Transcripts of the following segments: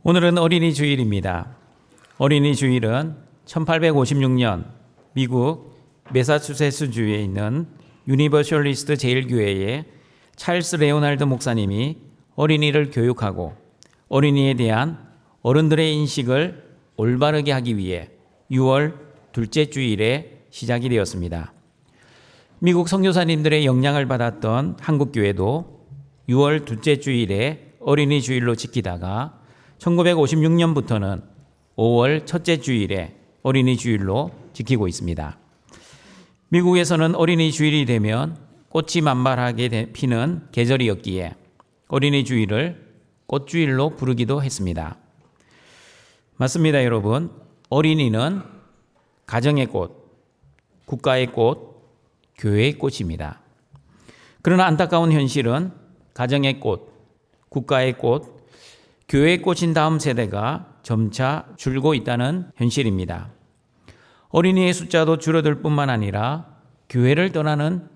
오늘은 어린이 주일입니다. 어린이 주일은 1856년 미국 매사추세츠주에 있는 유니버셜리스트 제일교회의 찰스 레오날드 목사님이 어린이를 교육하고 어린이에 대한 어른들의 인식을 올바르게 하기 위해 6월 둘째 주일에 시작이 되었습니다. 미국 선교사님들의 영향을 받았던 한국교회도 6월 둘째 주일에 어린이 주일로 지키다가 1956년부터는 5월 첫째 주일에 어린이 주일로 지키고 있습니다. 미국에서는 어린이 주일이 되면 꽃이 만발하게 피는 계절이었기에 어린이 주일을 꽃주일로 부르기도 했습니다. 맞습니다, 여러분. 어린이는 가정의 꽃, 국가의 꽃, 교회의 꽃입니다. 그러나 안타까운 현실은 가정의 꽃, 국가의 꽃, 교회의 꽃인 다음 세대가 점차 줄고 있다는 현실입니다. 어린이의 숫자도 줄어들 뿐만 아니라 교회를 떠나는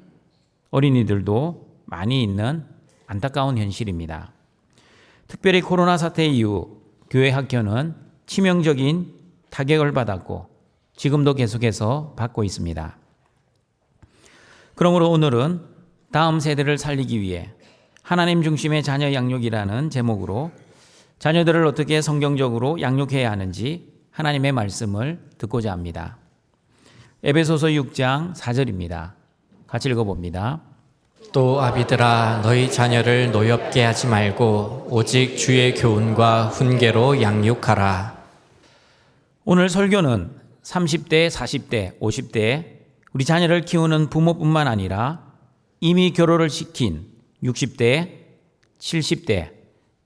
어린이들도 많이 있는 안타까운 현실입니다. 특별히 코로나 사태 이후 교회 학교는 치명적인 타격을 받았고 지금도 계속해서 받고 있습니다. 그러므로 오늘은 다음 세대를 살리기 위해 하나님 중심의 자녀 양육이라는 제목으로 자녀들을 어떻게 성경적으로 양육해야 하는지 하나님의 말씀을 듣고자 합니다. 에베소서 6장 4절입니다. 같이 읽어봅니다. 또 아비들아 너희 자녀를 노엽게 하지 말고 오직 주의 교훈과 훈계로 양육하라. 오늘 설교는 30대, 40대, 50대 우리 자녀를 키우는 부모뿐만 아니라 이미 결혼을 시킨 60대, 70대,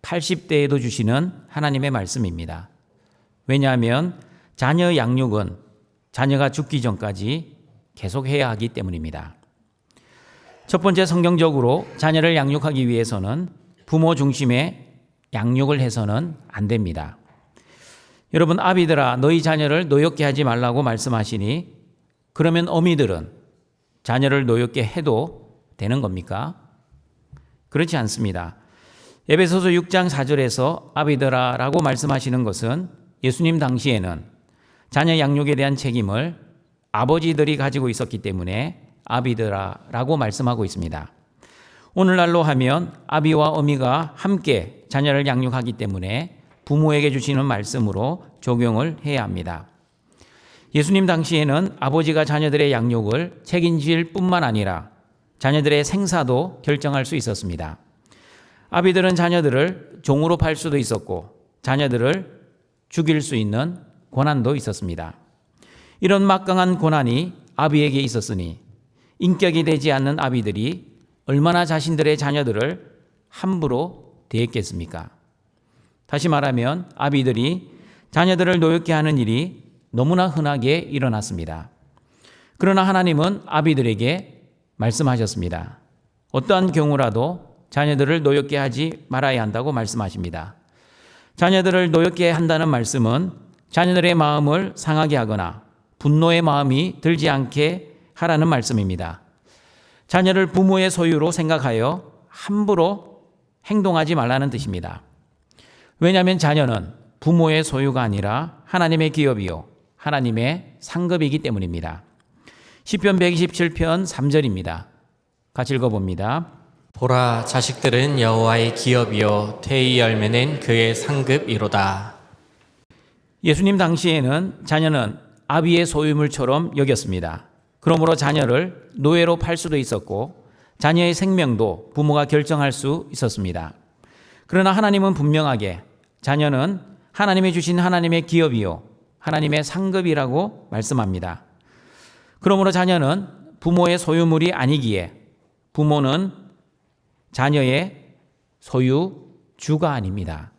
80대에도 주시는 하나님의 말씀입니다. 왜냐하면 자녀 양육은 자녀가 죽기 전까지 계속해야 하기 때문입니다. 첫 번째, 성경적으로 자녀를 양육하기 위해서는 부모 중심의 양육을 해서는 안 됩니다. 여러분, 아비들아 너희 자녀를 노엽게 하지 말라고 말씀하시니 그러면 어미들은 자녀를 노엽게 해도 되는 겁니까? 그렇지 않습니다. 에베소서 6장 4절에서 아비들아라고 말씀하시는 것은 예수님 당시에는 자녀 양육에 대한 책임을 아버지들이 가지고 있었기 때문에 아비들아라고 말씀하고 있습니다. 오늘날로 하면 아비와 어미가 함께 자녀를 양육하기 때문에 부모에게 주시는 말씀으로 적용을 해야 합니다. 예수님 당시에는 아버지가 자녀들의 양육을 책임질 뿐만 아니라 자녀들의 생사도 결정할 수 있었습니다. 아비들은 자녀들을 종으로 팔 수도 있었고 자녀들을 죽일 수 있는 권한도 있었습니다. 이런 막강한 권한이 아비에게 있었으니 인격이 되지 않는 아비들이 얼마나 자신들의 자녀들을 함부로 대했겠습니까? 다시 말하면 아비들이 자녀들을 노엽게 하는 일이 너무나 흔하게 일어났습니다. 그러나 하나님은 아비들에게 말씀하셨습니다. 어떠한 경우라도 자녀들을 노엽게 하지 말아야 한다고 말씀하십니다. 자녀들을 노엽게 한다는 말씀은 자녀들의 마음을 상하게 하거나 분노의 마음이 들지 않게 하라는 말씀입니다. 자녀를 부모의 소유로 생각하여 함부로 행동하지 말라는 뜻입니다. 왜냐하면 자녀는 부모의 소유가 아니라 하나님의 기업이요 하나님의 상급이기 때문입니다. 시편 127편 3절입니다. 같이 읽어봅니다. 보라 자식들은 여호와의 기업이요 태의 열매는 그의 상급이로다. 예수님 당시에는 자녀는 아비의 소유물처럼 여겼습니다. 그러므로 자녀를 노예로 팔 수도 있었고 자녀의 생명도 부모가 결정할 수 있었습니다. 그러나 하나님은 분명하게 자녀는 하나님이 주신 하나님의 기업이요 하나님의 상급이라고 말씀합니다. 그러므로 자녀는 부모의 소유물이 아니기에 부모는 자녀의 소유주가 아닙니다.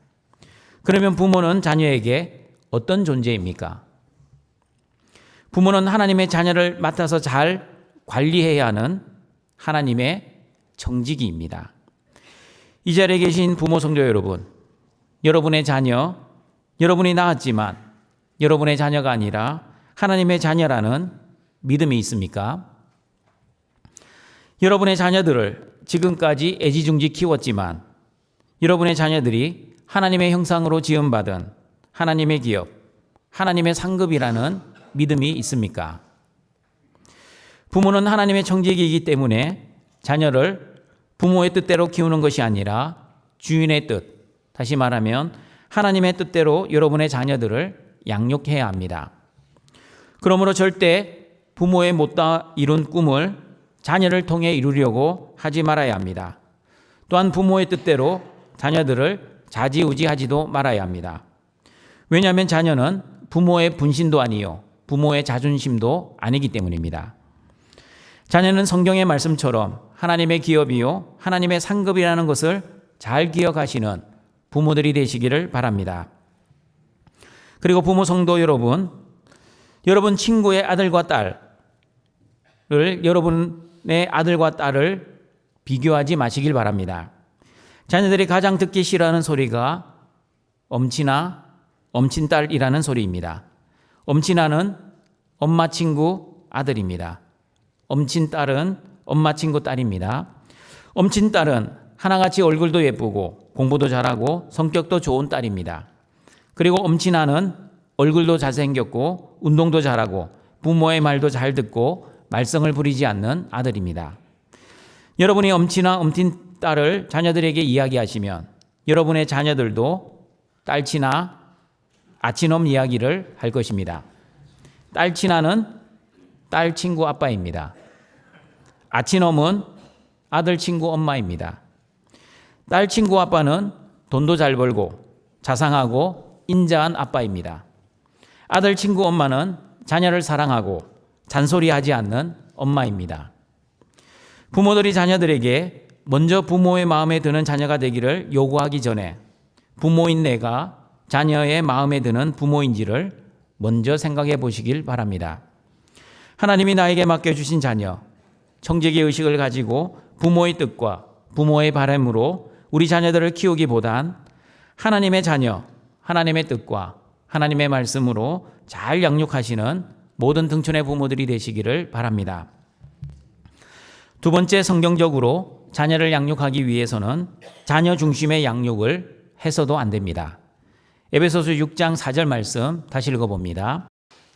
그러면 부모는 자녀에게 어떤 존재입니까? 부모는 하나님의 자녀를 맡아서 잘 관리해야 하는 하나님의 청지기입니다. 이 자리에 계신 부모 성도 여러분, 여러분의 자녀, 여러분이 낳았지만 여러분의 자녀가 아니라 하나님의 자녀라는 믿음이 있습니까? 여러분의 자녀들을 지금까지 애지중지 키웠지만 여러분의 자녀들이 하나님의 형상으로 지음받은 하나님의 기업, 하나님의 상급이라는 믿음이 있습니까? 부모는 하나님의 청지기이기 때문에 자녀를 부모의 뜻대로 키우는 것이 아니라 주인의 뜻, 다시 말하면 하나님의 뜻대로 여러분의 자녀들을 양육해야 합니다. 그러므로 절대 부모의 못다 이룬 꿈을 자녀를 통해 이루려고 하지 말아야 합니다. 또한 부모의 뜻대로 자녀들을 좌지우지하지도 말아야 합니다. 왜냐하면 자녀는 부모의 분신도 아니요 부모의 자존심도 아니기 때문입니다. 자녀는 성경의 말씀처럼 하나님의 기업이요 하나님의 상급이라는 것을 잘 기억하시는 부모들이 되시기를 바랍니다. 그리고 부모 성도 여러분, 여러분 친구의 아들과 딸을 여러분의 아들과 딸을 비교하지 마시길 바랍니다. 자녀들이 가장 듣기 싫어하는 소리가 엄친아, 엄친딸이라는 소리입니다. 엄친아는 엄마 친구 아들입니다. 엄친딸은 엄마 친구 딸입니다. 엄친딸은 하나같이 얼굴도 예쁘고 공부도 잘하고 성격도 좋은 딸입니다. 그리고 엄친아는 얼굴도 잘생겼고 운동도 잘하고 부모의 말도 잘 듣고 말썽을 부리지 않는 아들입니다. 여러분이 엄친아, 엄친딸을 자녀들에게 이야기하시면 여러분의 자녀들도 딸친아, 아친엄 이야기를 할 것입니다. 딸친아는 딸 친구 아빠입니다. 아친엄은 아들 친구 엄마입니다. 딸 친구 아빠는 돈도 잘 벌고 자상하고 인자한 아빠입니다. 아들 친구 엄마는 자녀를 사랑하고 잔소리하지 않는 엄마입니다. 부모들이 자녀들에게 먼저 부모의 마음에 드는 자녀가 되기를 요구하기 전에 부모인 내가 자녀의 마음에 드는 부모인지를 먼저 생각해 보시길 바랍니다. 하나님이 나에게 맡겨주신 자녀, 청지기 의식을 가지고 부모의 뜻과 부모의 바람으로 우리 자녀들을 키우기보단 하나님의 자녀, 하나님의 뜻과 하나님의 말씀으로 잘 양육하시는 모든 등촌의 부모들이 되시기를 바랍니다. 두 번째, 성경적으로 자녀를 양육하기 위해서는 자녀 중심의 양육을 해서도 안 됩니다. 에베소서 6장 4절 말씀 다시 읽어봅니다.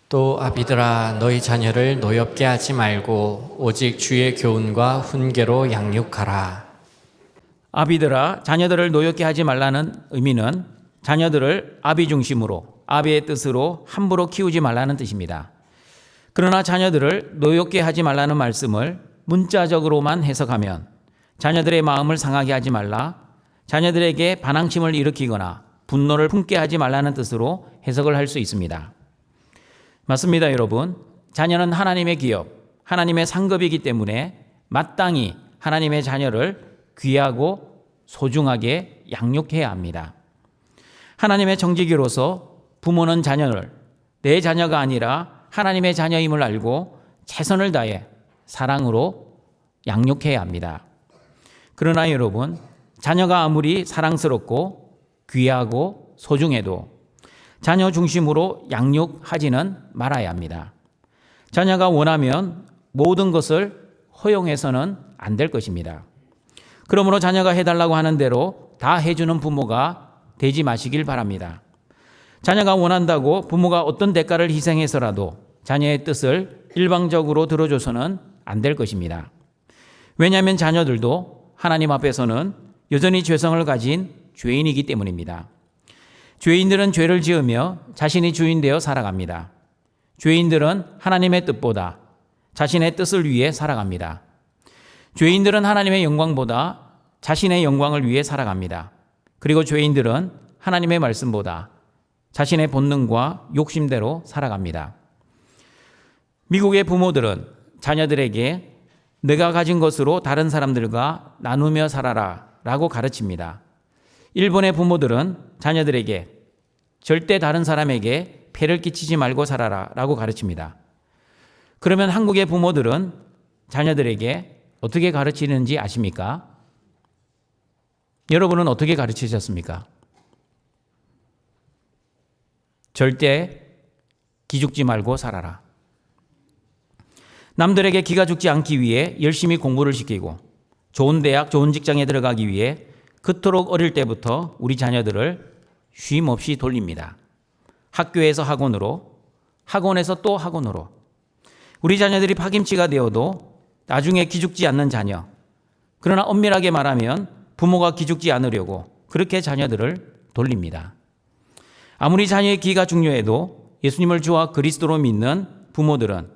또 아비들아 너희 자녀를 노엽게 하지 말고 오직 주의 교훈과 훈계로 양육하라. 아비들아 자녀들을 노엽게 하지 말라는 의미는 자녀들을 아비 중심으로 아비의 뜻으로 함부로 키우지 말라는 뜻입니다. 그러나 자녀들을 노엽게 하지 말라는 말씀을 문자적으로만 해석하면 자녀들의 마음을 상하게 하지 말라, 자녀들에게 반항심을 일으키거나 분노를 품게 하지 말라는 뜻으로 해석을 할 수 있습니다. 맞습니다, 여러분. 자녀는 하나님의 기업, 하나님의 상급이기 때문에 마땅히 하나님의 자녀를 귀하고 소중하게 양육해야 합니다. 하나님의 정직이로서 부모는 자녀를 내 자녀가 아니라 하나님의 자녀임을 알고 최선을 다해 사랑으로 양육해야 합니다. 그러나 여러분, 자녀가 아무리 사랑스럽고 귀하고 소중해도 자녀 중심으로 양육하지는 말아야 합니다. 자녀가 원하면 모든 것을 허용해서는 안 될 것입니다. 그러므로 자녀가 해달라고 하는 대로 다 해주는 부모가 되지 마시길 바랍니다. 자녀가 원한다고 부모가 어떤 대가를 희생해서라도 자녀의 뜻을 일방적으로 들어줘서는 안 될 것입니다. 왜냐하면 자녀들도 하나님 앞에서는 여전히 죄성을 가진 죄인이기 때문입니다. 죄인들은 죄를 지으며 자신이 주인 되어 살아갑니다. 죄인들은 하나님의 뜻보다 자신의 뜻을 위해 살아갑니다. 죄인들은 하나님의 영광보다 자신의 영광을 위해 살아갑니다. 그리고 죄인들은 하나님의 말씀보다 자신의 본능과 욕심대로 살아갑니다. 미국의 부모들은 자녀들에게 내가 가진 것으로 다른 사람들과 나누며 살아라 라고 가르칩니다. 일본의 부모들은 자녀들에게 절대 다른 사람에게 폐를 끼치지 말고 살아라 라고 가르칩니다. 그러면 한국의 부모들은 자녀들에게 어떻게 가르치는지 아십니까? 여러분은 어떻게 가르치셨습니까? 절대 기죽지 말고 살아라. 남들에게 기가 죽지 않기 위해 열심히 공부를 시키고 좋은 대학, 좋은 직장에 들어가기 위해 그토록 어릴 때부터 우리 자녀들을 쉼 없이 돌립니다. 학교에서 학원으로, 학원에서 또 학원으로. 우리 자녀들이 파김치가 되어도 나중에 기죽지 않는 자녀. 그러나 엄밀하게 말하면 부모가 기죽지 않으려고 그렇게 자녀들을 돌립니다. 아무리 자녀의 기가 중요해도 예수님을 주와 그리스도로 믿는 부모들은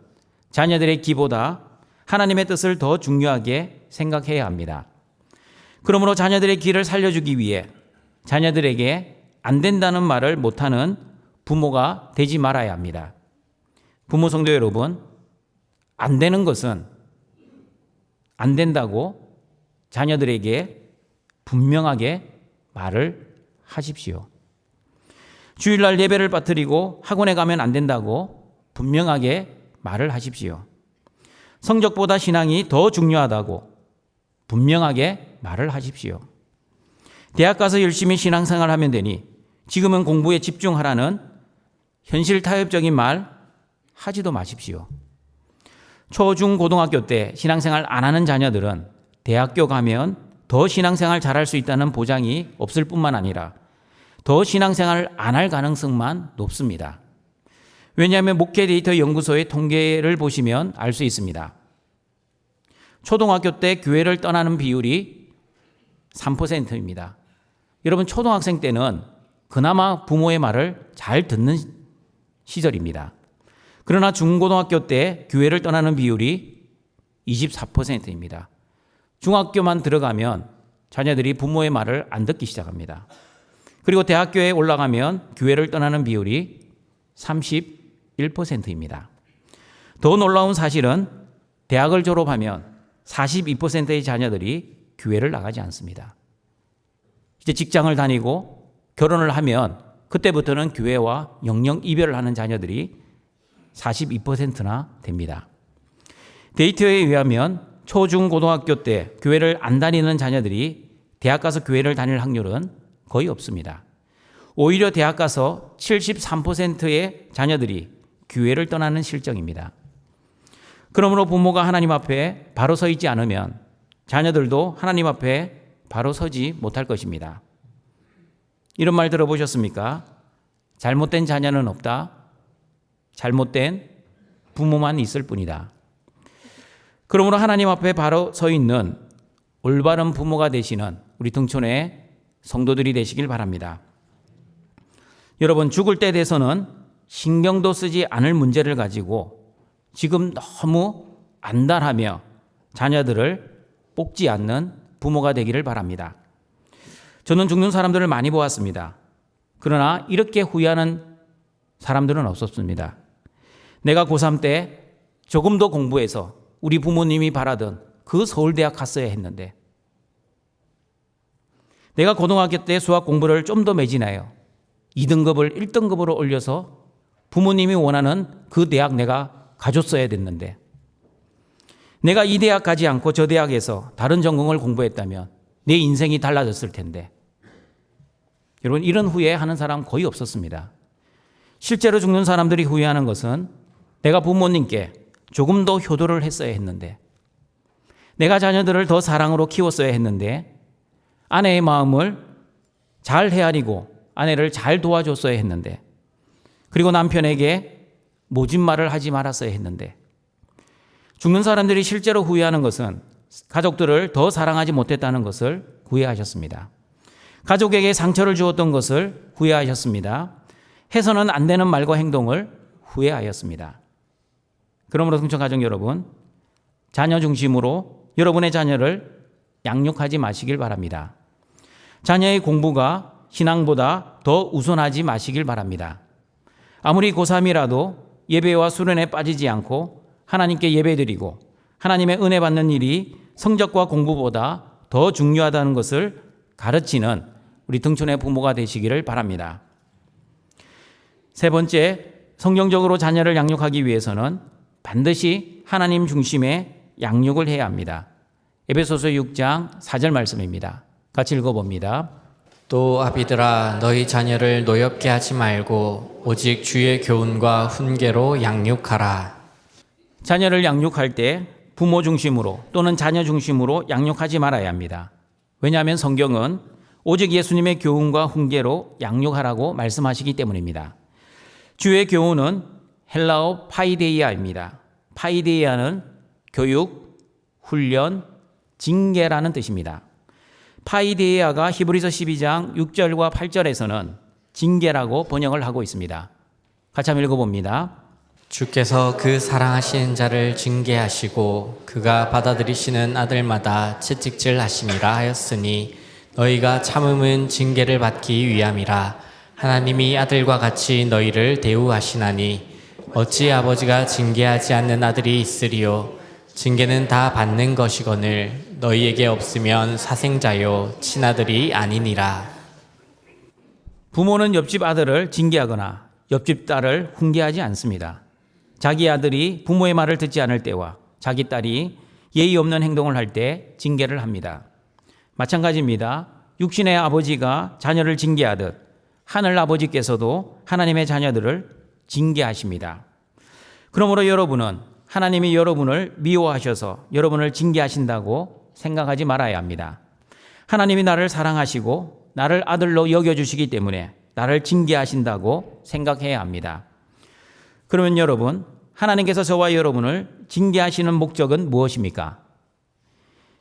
자녀들의 기보다 하나님의 뜻을 더 중요하게 생각해야 합니다. 그러므로 자녀들의 기를 살려주기 위해 자녀들에게 안 된다는 말을 못하는 부모가 되지 말아야 합니다. 부모 성도 여러분, 안 되는 것은 안 된다고 자녀들에게 분명하게 말을 하십시오. 주일날 예배를 빠뜨리고 학원에 가면 안 된다고 분명하게 말을 하십시오. 성적보다 신앙이 더 중요하다고 분명하게 말을 하십시오. 대학 가서 열심히 신앙생활 하면 되니 지금은 공부에 집중하라는 현실 타협적인 말 하지도 마십시오. 초, 중, 고등학교 때 신앙생활 안 하는 자녀들은 대학교 가면 더 신앙생활 잘할 수 있다는 보장이 없을 뿐만 아니라 더 신앙생활을 안 할 가능성만 높습니다. 왜냐하면 목회 데이터 연구소의 통계를 보시면 알 수 있습니다. 초등학교 때 교회를 떠나는 비율이 3%입니다. 여러분, 초등학생 때는 그나마 부모의 말을 잘 듣는 시절입니다. 그러나 중고등학교 때 교회를 떠나는 비율이 24%입니다. 중학교만 들어가면 자녀들이 부모의 말을 안 듣기 시작합니다. 그리고 대학교에 올라가면 교회를 떠나는 비율이 31%입니다. 더 놀라운 사실은 대학을 졸업하면 42%의 자녀들이 교회를 나가지 않습니다. 이제 직장을 다니고 결혼을 하면 그때부터는 교회와 영영 이별을 하는 자녀들이 42%나 됩니다. 데이터에 의하면 초, 중, 고등학교 때 교회를 안 다니는 자녀들이 대학 가서 교회를 다닐 확률은 거의 없습니다. 오히려 대학 가서 73%의 자녀들이 교회를 떠나는 실정입니다. 그러므로 부모가 하나님 앞에 바로 서 있지 않으면 자녀들도 하나님 앞에 바로 서지 못할 것입니다. 이런 말 들어보셨습니까? 잘못된 자녀는 없다. 잘못된 부모만 있을 뿐이다. 그러므로 하나님 앞에 바로 서 있는 올바른 부모가 되시는 우리 등촌의 성도들이 되시길 바랍니다. 여러분, 죽을 때 돼서는 신경도 쓰지 않을 문제를 가지고 지금 너무 안달하며 자녀들을 뽑지 않는 부모가 되기를 바랍니다. 저는 죽는 사람들을 많이 보았습니다. 그러나 이렇게 후회하는 사람들은 없었습니다. 내가 고3 때 조금 더 공부해서 우리 부모님이 바라던 그 서울대학 갔어야 했는데, 내가 고등학교 때 수학 공부를 좀 더 매진하여 2등급을 1등급으로 올려서 부모님이 원하는 그 대학 내가 가줬어야 됐는데, 내가 이 대학 가지 않고 저 대학에서 다른 전공을 공부했다면 내 인생이 달라졌을 텐데. 여러분, 이런 후회하는 사람 거의 없었습니다. 실제로 죽는 사람들이 후회하는 것은 내가 부모님께 조금 더 효도를 했어야 했는데, 내가 자녀들을 더 사랑으로 키웠어야 했는데, 아내의 마음을 잘 헤아리고 아내를 잘 도와줬어야 했는데, 그리고 남편에게 모진 말을 하지 말았어야 했는데. 죽는 사람들이 실제로 후회하는 것은 가족들을 더 사랑하지 못했다는 것을 후회하셨습니다. 가족에게 상처를 주었던 것을 후회하셨습니다. 해서는 안 되는 말과 행동을 후회하였습니다. 그러므로 등촌 가족 여러분, 자녀 중심으로 여러분의 자녀를 양육하지 마시길 바랍니다. 자녀의 공부가 신앙보다 더 우선하지 마시길 바랍니다. 아무리 고3이라도 예배와 수련에 빠지지 않고 하나님께 예배드리고 하나님의 은혜 받는 일이 성적과 공부보다 더 중요하다는 것을 가르치는 우리 등촌의 부모가 되시기를 바랍니다. 세 번째, 성경적으로 자녀를 양육하기 위해서는 반드시 하나님 중심의 양육을 해야 합니다. 에베소서 6장 4절 말씀입니다. 같이 읽어봅니다. 또 아비들아 너희 자녀를 노엽게 하지 말고 오직 주의 교훈과 훈계로 양육하라. 자녀를 양육할 때 부모 중심으로 또는 자녀 중심으로 양육하지 말아야 합니다. 왜냐하면 성경은 오직 예수님의 교훈과 훈계로 양육하라고 말씀하시기 때문입니다. 주의 교훈은 헬라어 파이데이아입니다. 파이데이아는 교육, 훈련, 징계라는 뜻입니다. 파이데이아가 히브리서 12장 6절과 8절에서는 징계라고 번역을 하고 있습니다. 같이 한번 읽어봅니다. 주께서 그 사랑하시는 자를 징계하시고 그가 받아들이시는 아들마다 채찍질 하심이라 하였으니 너희가 참음은 징계를 받기 위함이라. 하나님이 아들과 같이 너희를 대우하시나니 어찌 아버지가 징계하지 않는 아들이 있으리요. 징계는 다 받는 것이거늘 너희에게 없으면 사생자요 친아들이 아니니라. 부모는 옆집 아들을 징계하거나 옆집 딸을 훈계하지 않습니다. 자기 아들이 부모의 말을 듣지 않을 때와 자기 딸이 예의 없는 행동을 할 때 징계를 합니다. 마찬가지입니다. 육신의 아버지가 자녀를 징계하듯 하늘 아버지께서도 하나님의 자녀들을 징계하십니다. 그러므로 여러분은 하나님이 여러분을 미워하셔서 여러분을 징계하신다고 생각하지 말아야 합니다. 하나님이 나를 사랑하시고 나를 아들로 여겨주시기 때문에 나를 징계하신다고 생각해야 합니다. 그러면 여러분, 하나님께서 저와 여러분을 징계하시는 목적은 무엇입니까?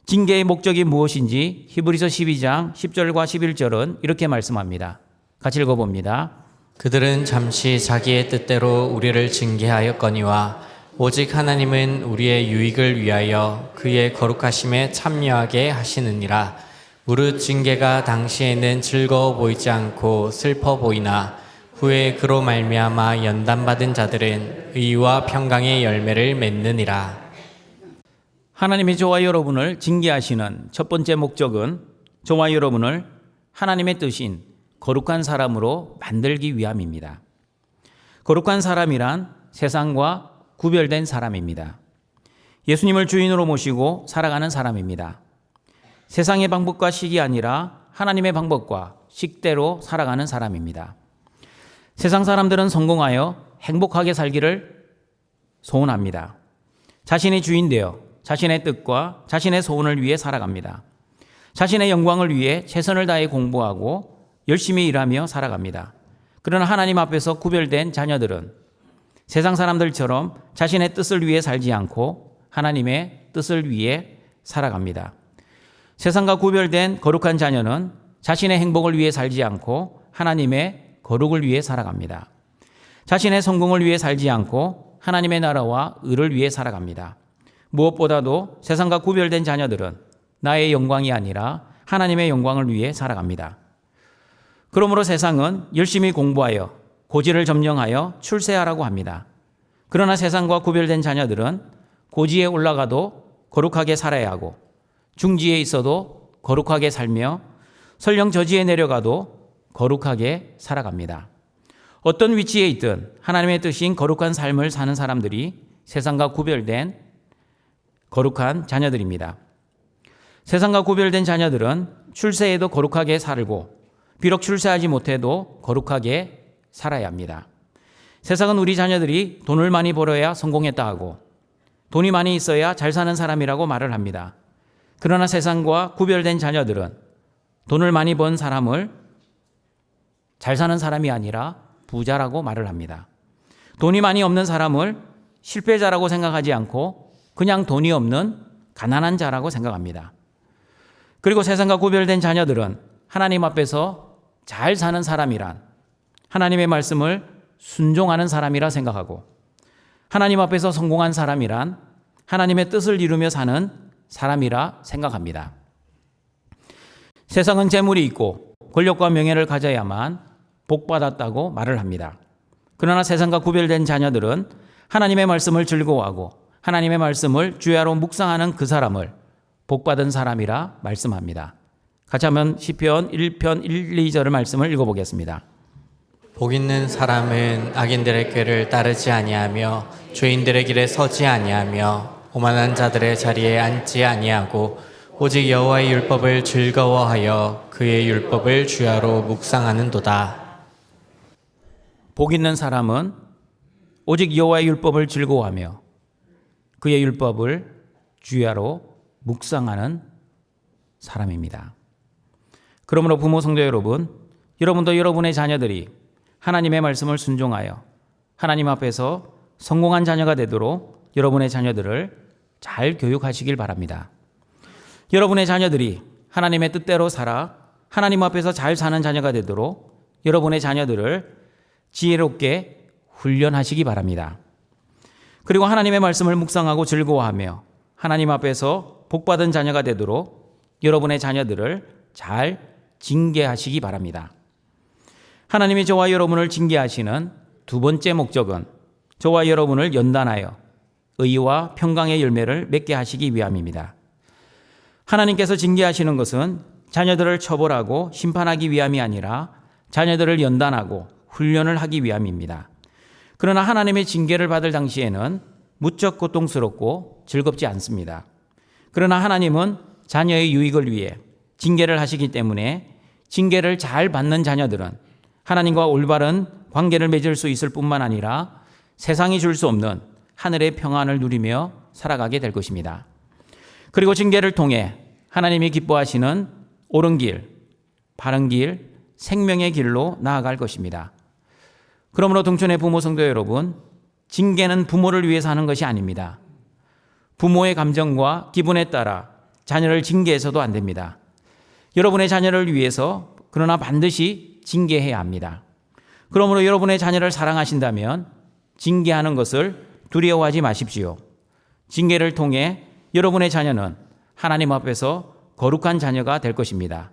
징계의 목적이 무엇인지 히브리서 12장 10절과 11절은 이렇게 말씀합니다. 같이 읽어봅니다. 그들은 잠시 자기의 뜻대로 우리를 징계하였거니와 오직 하나님은 우리의 유익을 위하여 그의 거룩하심에 참여하게 하시느니라. 무릇 징계가 당시에는 즐거워 보이지 않고 슬퍼 보이나 후에 그로 말미암아 연단받은 자들은 의와 평강의 열매를 맺느니라. 하나님이 저와 여러분을 징계하시는 첫 번째 목적은 저와 여러분을 하나님의 뜻인 거룩한 사람으로 만들기 위함입니다. 거룩한 사람이란 세상과 구별된 사람입니다. 예수님을 주인으로 모시고 살아가는 사람입니다. 세상의 방법과 식이 아니라 하나님의 방법과 식대로 살아가는 사람입니다. 세상 사람들은 성공하여 행복하게 살기를 소원합니다. 자신이 주인 되어 자신의 뜻과 자신의 소원을 위해 살아갑니다. 자신의 영광을 위해 최선을 다해 공부하고 열심히 일하며 살아갑니다. 그러나 하나님 앞에서 구별된 자녀들은 세상 사람들처럼 자신의 뜻을 위해 살지 않고 하나님의 뜻을 위해 살아갑니다. 세상과 구별된 거룩한 자녀는 자신의 행복을 위해 살지 않고 하나님의 거룩을 위해 살아갑니다. 자신의 성공을 위해 살지 않고 하나님의 나라와 의를 위해 살아갑니다. 무엇보다도 세상과 구별된 자녀들은 나의 영광이 아니라 하나님의 영광을 위해 살아갑니다. 그러므로 세상은 열심히 공부하여 고지를 점령하여 출세하라고 합니다. 그러나 세상과 구별된 자녀들은 고지에 올라가도 거룩하게 살아야 하고 중지에 있어도 거룩하게 살며 설령 저지에 내려가도 거룩하게 살아갑니다. 어떤 위치에 있든 하나님의 뜻인 거룩한 삶을 사는 사람들이 세상과 구별된 거룩한 자녀들입니다. 세상과 구별된 자녀들은 출세에도 거룩하게 살고 비록 출세하지 못해도 거룩하게 살아야 합니다. 세상은 우리 자녀들이 돈을 많이 벌어야 성공했다 하고 돈이 많이 있어야 잘 사는 사람이라고 말을 합니다. 그러나 세상과 구별된 자녀들은 돈을 많이 번 사람을 잘 사는 사람이 아니라 부자라고 말을 합니다. 돈이 많이 없는 사람을 실패자라고 생각하지 않고 그냥 돈이 없는 가난한 자라고 생각합니다. 그리고 세상과 구별된 자녀들은 하나님 앞에서 잘 사는 사람이란 하나님의 말씀을 순종하는 사람이라 생각하고 하나님 앞에서 성공한 사람이란 하나님의 뜻을 이루며 사는 사람이라 생각합니다. 세상은 재물이 있고 권력과 명예를 가져야만 복받았다고 말을 합니다. 그러나 세상과 구별된 자녀들은 하나님의 말씀을 즐거워하고 하나님의 말씀을 주야로 묵상하는 그 사람을 복받은 사람이라 말씀합니다. 같이 한번 시편 1편 1, 2절의 말씀을 읽어보겠습니다. 복 있는 사람은 악인들의 꾀를 따르지 아니하며 죄인들의 길에 서지 아니하며 오만한 자들의 자리에 앉지 아니하고 오직 여호와의 율법을 즐거워하여 그의 율법을 주야로 묵상하는도다. 복 있는 사람은 오직 여호와의 율법을 즐거워하며 그의 율법을 주야로 묵상하는 사람입니다. 그러므로 부모 성도 여러분, 여러분도 여러분의 자녀들이 하나님의 말씀을 순종하여 하나님 앞에서 성공한 자녀가 되도록 여러분의 자녀들을 잘 교육하시길 바랍니다. 여러분의 자녀들이 하나님의 뜻대로 살아 하나님 앞에서 잘 사는 자녀가 되도록 여러분의 자녀들을 지혜롭게 훈련하시기 바랍니다. 그리고 하나님의 말씀을 묵상하고 즐거워하며 하나님 앞에서 복받은 자녀가 되도록 여러분의 자녀들을 잘 징계하시기 바랍니다. 하나님이 저와 여러분을 징계하시는 두 번째 목적은 저와 여러분을 연단하여 의와 평강의 열매를 맺게 하시기 위함입니다. 하나님께서 징계하시는 것은 자녀들을 처벌하고 심판하기 위함이 아니라 자녀들을 연단하고 훈련을 하기 위함입니다. 그러나 하나님의 징계를 받을 당시에는 무척 고통스럽고 즐겁지 않습니다. 그러나 하나님은 자녀의 유익을 위해 징계를 하시기 때문에 징계를 잘 받는 자녀들은 하나님과 올바른 관계를 맺을 수 있을 뿐만 아니라 세상이 줄 수 없는 하늘의 평안을 누리며 살아가게 될 것입니다. 그리고 징계를 통해 하나님이 기뻐하시는 옳은 길, 바른 길, 생명의 길로 나아갈 것입니다. 그러므로 동천의 부모 성도 여러분, 징계는 부모를 위해서 하는 것이 아닙니다. 부모의 감정과 기분에 따라 자녀를 징계해서도 안 됩니다. 여러분의 자녀를 위해서 그러나 반드시 징계해야 합니다. 그러므로 여러분의 자녀를 사랑하신다면 징계하는 것을 두려워하지 마십시오. 징계를 통해 여러분의 자녀는 하나님 앞에서 거룩한 자녀가 될 것입니다.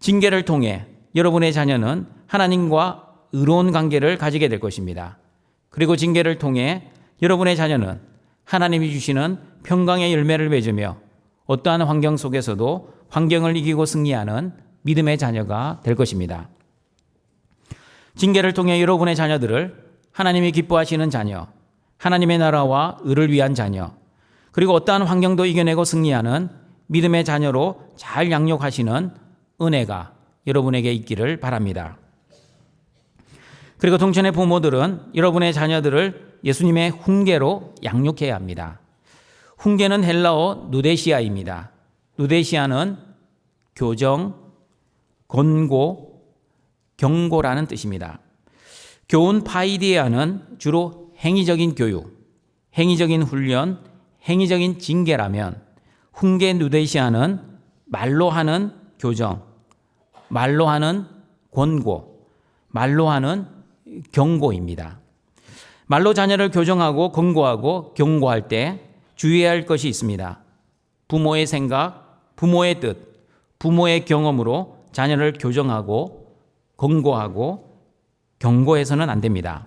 징계를 통해 여러분의 자녀는 하나님과 의로운 관계를 가지게 될 것입니다. 그리고 징계를 통해 여러분의 자녀는 하나님이 주시는 평강의 열매를 맺으며 어떠한 환경 속에서도 환경을 이기고 승리하는 믿음의 자녀가 될 것입니다. 징계를 통해 여러분의 자녀들을 하나님이 기뻐하시는 자녀, 하나님의 나라와 의를 위한 자녀, 그리고 어떠한 환경도 이겨내고 승리하는 믿음의 자녀로 잘 양육하시는 은혜가 여러분에게 있기를 바랍니다. 그리고 동천의 부모들은 여러분의 자녀들을 예수님의 훈계로 양육해야 합니다. 훈계는 헬라어 누데시아입니다. 누데시아는 교정, 권고, 경고라는 뜻입니다. 교훈 파이디에아는 주로 행위적인 교육, 행위적인 훈련, 행위적인 징계라면 훈계 누데시아는 말로 하는 교정, 말로 하는 권고, 말로 하는 경고입니다. 말로 자녀를 교정하고 권고하고 경고할 때 주의해야 할 것이 있습니다. 부모의 생각, 부모의 뜻, 부모의 경험으로 자녀를 교정하고 권고하고 경고해서는 안 됩니다.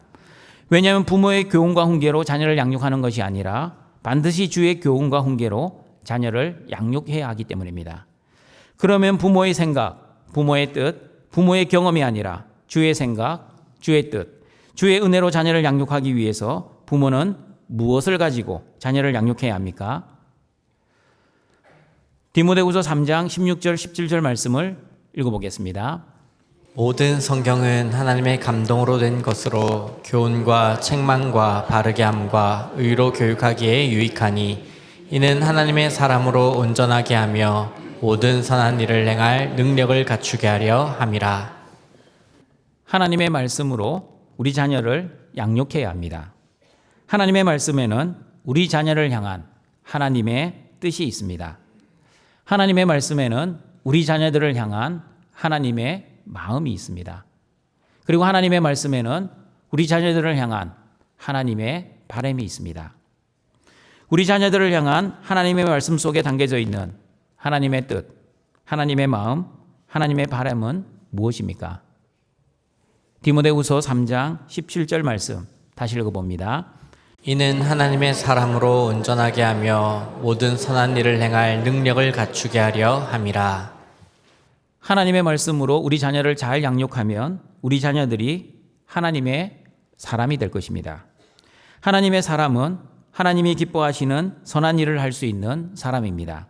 왜냐하면 부모의 교훈과 훈계로 자녀를 양육하는 것이 아니라 반드시 주의 교훈과 훈계로 자녀를 양육해야 하기 때문입니다. 그러면 부모의 생각, 부모의 뜻, 부모의 경험이 아니라 주의 생각, 주의 뜻, 주의 은혜로 자녀를 양육하기 위해서 부모는 무엇을 가지고 자녀를 양육해야 합니까? 디모데후서 3장 16절 17절 말씀을 읽어보겠습니다. 모든 성경은 하나님의 감동으로 된 것으로 교훈과 책망과 바르게 함과 의로 교육하기에 유익하니 이는 하나님의 사람으로 온전하게 하며 모든 선한 일을 행할 능력을 갖추게 하려 함이라. 하나님의 말씀으로 우리 자녀를 양육해야 합니다. 하나님의 말씀에는 우리 자녀를 향한 하나님의 뜻이 있습니다. 하나님의 말씀에는 우리 자녀들을 향한 하나님의 마음이 있습니다. 그리고 하나님의 말씀에는 우리 자녀들을 향한 하나님의 바람이 있습니다. 우리 자녀들을 향한 하나님의 말씀 속에 담겨져 있는 하나님의 뜻, 하나님의 마음, 하나님의 바람은 무엇입니까? 디모데후서 3장 17절 말씀 다시 읽어봅니다. 이는 하나님의 사람으로 온전하게 하며 모든 선한 일을 행할 능력을 갖추게 하려 함이라. 하나님의 말씀으로 우리 자녀를 잘 양육하면 우리 자녀들이 하나님의 사람이 될 것입니다. 하나님의 사람은 하나님이 기뻐하시는 선한 일을 할 수 있는 사람입니다.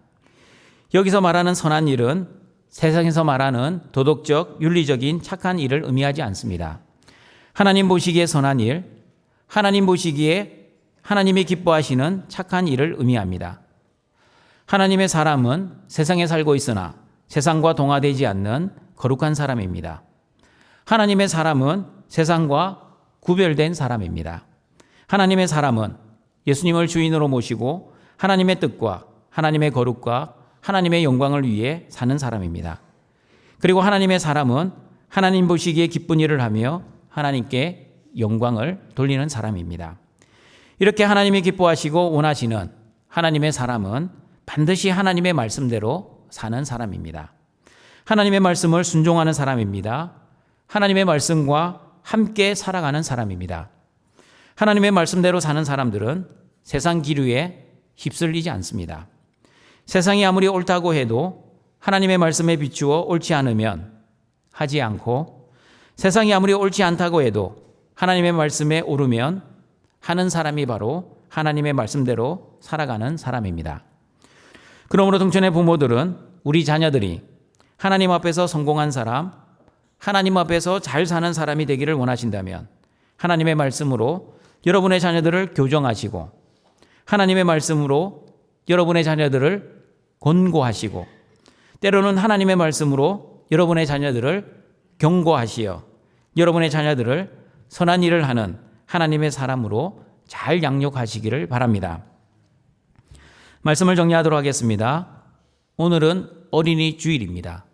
여기서 말하는 선한 일은 세상에서 말하는 도덕적, 윤리적인 착한 일을 의미하지 않습니다. 하나님 보시기에 선한 일, 하나님 보시기에 하나님이 기뻐하시는 착한 일을 의미합니다. 하나님의 사람은 세상에 살고 있으나 세상과 동화되지 않는 거룩한 사람입니다. 하나님의 사람은 세상과 구별된 사람입니다. 하나님의 사람은 예수님을 주인으로 모시고 하나님의 뜻과 하나님의 거룩과 하나님의 영광을 위해 사는 사람입니다. 그리고 하나님의 사람은 하나님 보시기에 기쁜 일을 하며 하나님께 영광을 돌리는 사람입니다. 이렇게 하나님이 기뻐하시고 원하시는 하나님의 사람은 반드시 하나님의 말씀대로 사는 사람입니다. 하나님의 말씀을 순종하는 사람입니다. 하나님의 말씀과 함께 살아가는 사람입니다. 하나님의 말씀대로 사는 사람들은 세상 기류에 휩쓸리지 않습니다. 세상이 아무리 옳다고 해도 하나님의 말씀에 비추어 옳지 않으면 하지 않고, 세상이 아무리 옳지 않다고 해도 하나님의 말씀에 오르면 하는 사람이 바로 하나님의 말씀대로 살아가는 사람입니다. 그러므로 동천의 부모들은 우리 자녀들이 하나님 앞에서 성공한 사람, 하나님 앞에서 잘 사는 사람이 되기를 원하신다면 하나님의 말씀으로 여러분의 자녀들을 교정하시고, 하나님의 말씀으로 여러분의 자녀들을 권고하시고, 때로는 하나님의 말씀으로 여러분의 자녀들을 경고하시어 여러분의 자녀들을 선한 일을 하는 하나님의 사람으로 잘 양육하시기를 바랍니다. 말씀을 정리하도록 하겠습니다. 오늘은 어린이 주일입니다.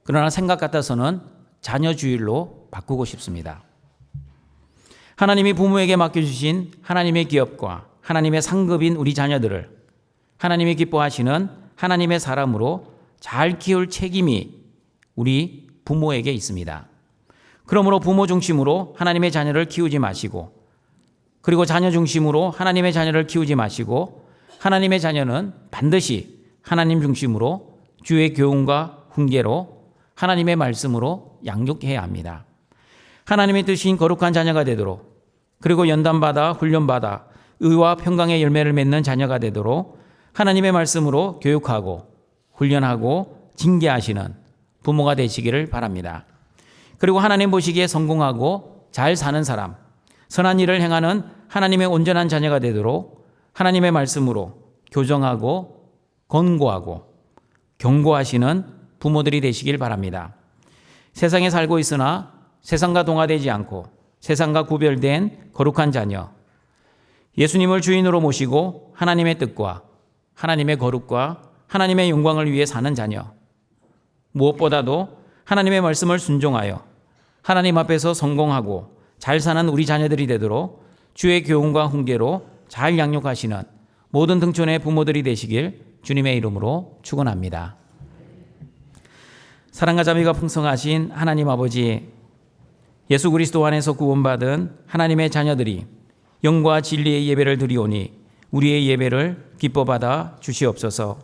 그러나 생각 같아서는 자녀 주일로 바꾸고 싶습니다. 하나님이 부모에게 맡겨주신 하나님의 기업과 하나님의 상급인 우리 자녀들을 하나님이 기뻐하시는 하나님의 사람으로 잘 키울 책임이 우리 부모에게 있습니다. 그러므로 부모 중심으로 하나님의 자녀를 키우지 마시고, 그리고 자녀 중심으로 하나님의 자녀를 키우지 마시고, 하나님의 자녀는 반드시 하나님 중심으로 주의 교훈과 훈계로 하나님의 말씀으로 양육해야 합니다. 하나님의 뜻인 거룩한 자녀가 되도록, 그리고 연단받아 훈련받아 의와 평강의 열매를 맺는 자녀가 되도록 하나님의 말씀으로 교육하고 훈련하고 징계하시는 부모가 되시기를 바랍니다. 그리고 하나님 보시기에 성공하고 잘 사는 사람, 선한 일을 행하는 하나님의 온전한 자녀가 되도록 하나님의 말씀으로 교정하고 권고하고 경고하시는 부모들이 되시길 바랍니다. 세상에 살고 있으나 세상과 동화되지 않고 세상과 구별된 거룩한 자녀, 예수님을 주인으로 모시고 하나님의 뜻과 하나님의 거룩과 하나님의 영광을 위해 사는 자녀, 무엇보다도 하나님의 말씀을 순종하여 하나님 앞에서 성공하고 잘 사는 우리 자녀들이 되도록 주의 교훈과 훈계로 잘 양육하시는 모든 등촌의 부모들이 되시길 주님의 이름으로 축원합니다. 사랑과 자비가 풍성하신 하나님 아버지, 예수 그리스도 안에서 구원받은 하나님의 자녀들이 영과 진리의 예배를 드리오니 우리의 예배를 기뻐받아 주시옵소서.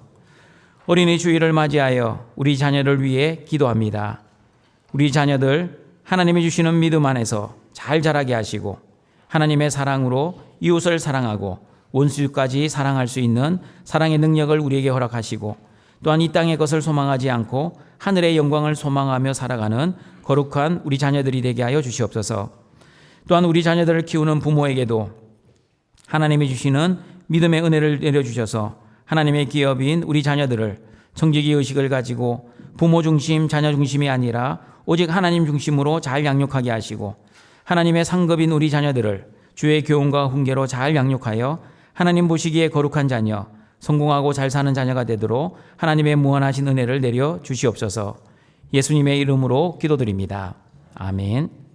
어린이 주일을 맞이하여 우리 자녀를 위해 기도합니다. 우리 자녀들 하나님이 주시는 믿음 안에서 잘 자라게 하시고 하나님의 사랑으로 이웃을 사랑하고 원수까지 사랑할 수 있는 사랑의 능력을 우리에게 허락하시고, 또한 이 땅의 것을 소망하지 않고 하늘의 영광을 소망하며 살아가는 거룩한 우리 자녀들이 되게 하여 주시옵소서. 또한 우리 자녀들을 키우는 부모에게도 하나님이 주시는 믿음의 은혜를 내려주셔서 하나님의 기업인 우리 자녀들을 정직의 의식을 가지고 부모 중심, 자녀 중심이 아니라 오직 하나님 중심으로 잘 양육하게 하시고, 하나님의 상급인 우리 자녀들을 주의 교훈과 훈계로 잘 양육하여 하나님 보시기에 거룩한 자녀, 성공하고 잘 사는 자녀가 되도록 하나님의 무한하신 은혜를 내려 주시옵소서. 예수님의 이름으로 기도드립니다. 아멘.